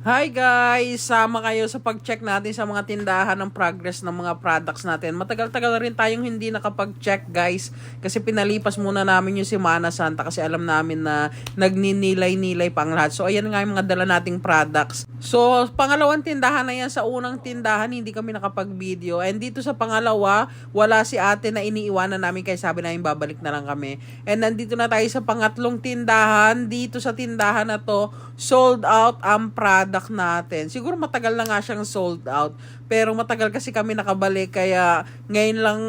Hi guys! Sama kayo sa pag-check natin sa mga tindahan ng progress ng mga products natin. Matagal-tagal rin tayong hindi nakapag-check guys kasi pinalipas muna namin yung Semana Santa kasi alam namin na nagninilay-nilay pang lahat. So ayan nga yung mga dala nating products. So pangalawang tindahan na yan. Sa unang tindahan hindi kami nakapag-video. And dito sa pangalawa, wala si ate na iniiwanan namin kaya sabi namin babalik na lang kami. And nandito na tayo sa pangatlong tindahan. Dito sa tindahan na to, sold out ang product natin. Siguro matagal na nga siyang sold out. Pero matagal kasi kami nakabalik kaya ngayon lang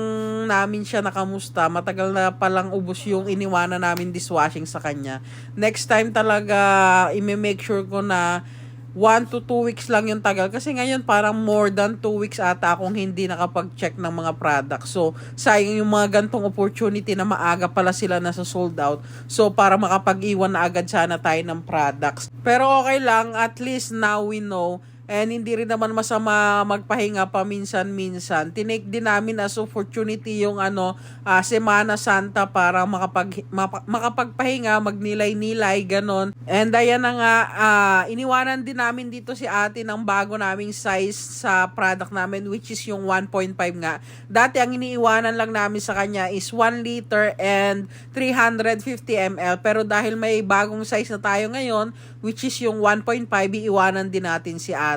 namin siya nakamusta. Matagal na palang ubos yung iniwanan namin dishwashing sa kanya. Next time talaga i-make sure ko na 1 to 2 weeks lang yung tagal. Kasi ngayon parang more than 2 weeks ata akong hindi nakapag-check ng mga products. So, sayang yung mga gantong opportunity na maaga pala sila nasa sold out. So, para makapag-iwan na agad sana tayo ng products. Pero okay lang, at least now we know. And hindi rin naman masama magpahinga paminsan-minsan. Tinake din namin as opportunity yung Semana Santa para makapagpahinga, magnilay-nilay, ganon. And ayan na nga, iniwanan din namin dito si ate ng bago naming size sa product namin which is yung 1.5 nga. Dati ang iniiwanan lang namin sa kanya is 1 liter and 350 ml. Pero dahil may bagong size na tayo ngayon which is yung 1.5, iiwanan din natin si ate.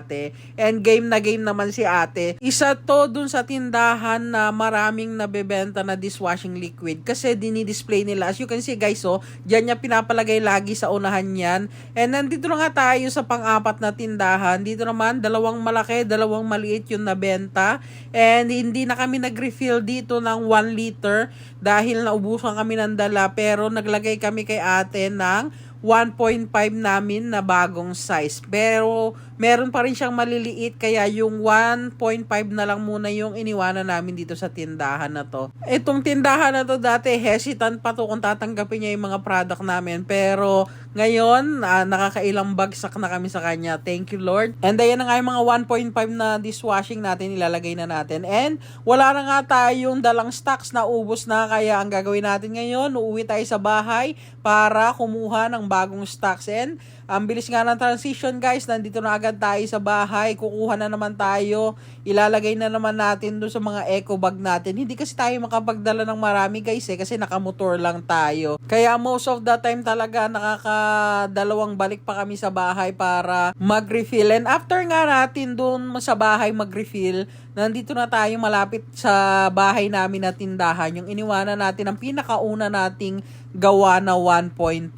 And game na game naman si ate. Isa to dun sa tindahan na maraming nabebenta na dishwashing liquid. Kasi dinidisplay nila. As you can see guys, dyan niya pinapalagay lagi sa unahan yan. And nandito na nga tayo sa pang-apat na tindahan. Dito naman, dalawang malaki, dalawang maliit yung nabenta. And hindi na kami nag-refill dito ng 1 liter dahil naubusan kami ng dala. Pero naglagay kami kay ate ng 1.5 namin na bagong size. Pero meron pa rin siyang maliliit kaya yung 1.5 na lang muna yung iniwanan namin dito sa tindahan na to. Itong tindahan na to dati hesitant pa to kung tatanggapin niya yung mga product namin. Pero ngayon nakakailang bagsak na kami sa kanya. Thank you Lord. And ayan na nga yung mga 1.5 na dishwashing natin, ilalagay na natin. And wala na nga tayong dalang stocks na ubos na kaya ang gagawin natin ngayon, uuwi tayo sa bahay para kumuha ng bagong stocks. And ang bilis nga ng transition guys, nandito na agad tayo sa bahay, kukuha na naman tayo, ilalagay na naman natin doon sa mga eco bag natin. Hindi kasi tayo makapagdala ng marami guys kasi nakamotor lang tayo. Kaya most of the time talaga nakakadalawang balik pa kami sa bahay para mag-refill. And after nga natin doon sa bahay mag-refill, nandito na tayo malapit sa bahay namin na tindahan. Yung iniwanan natin ang pinakauna nating gawa na 1.5.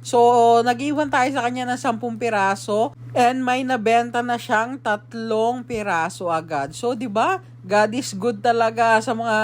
So, nag-iwan tayo sa kanya ng 10 piraso and may nabenta na siyang 3 piraso agad. So, 'di ba? God is good talaga sa mga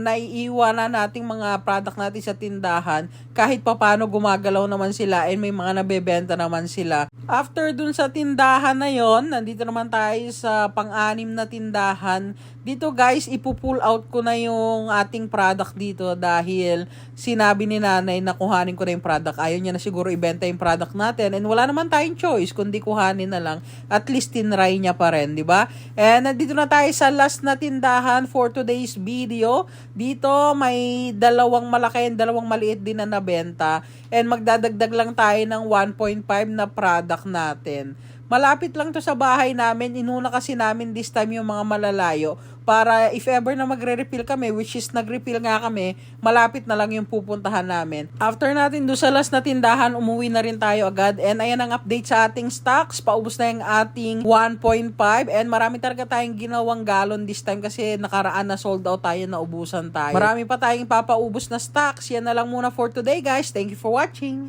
naiiwanan nating mga product natin sa tindahan. Kahit papano gumagalaw naman sila and may mga nabebenta naman sila. After dun sa tindahan na yon, nandito naman tayo sa pang-anim na tindahan. Dito guys, ipupull out ko na yung ating product dito dahil sinabi ni nanay na kuhanin ko na yung product. Ayaw niya na siguro ibenta yung product natin and wala naman tayong choice kundi kuhanin na lang. At least tinry niya pa rin, di ba? And nandito na tayo sa last na tindahan for today's video. Dito may dalawang malaki and dalawang maliit din na nabenta and magdadagdag lang tayo ng 1.5 na product natin. Malapit lang to sa bahay namin. Inuna kasi namin this time yung mga malalayo para if ever na magre-refill kami, which is nag-refill nga kami, malapit na lang yung pupuntahan namin. After natin do sa last na tindahan, umuwi na rin tayo agad. And ayan ang update sa ating stocks. Paubos na yung ating 1.5 and marami talaga tayong ginawang galon this time kasi nakaraan na sold out tayo, naubusan tayo. Marami pa tayong papaubos na stocks. Yan na lang muna for today guys. Thank you for watching.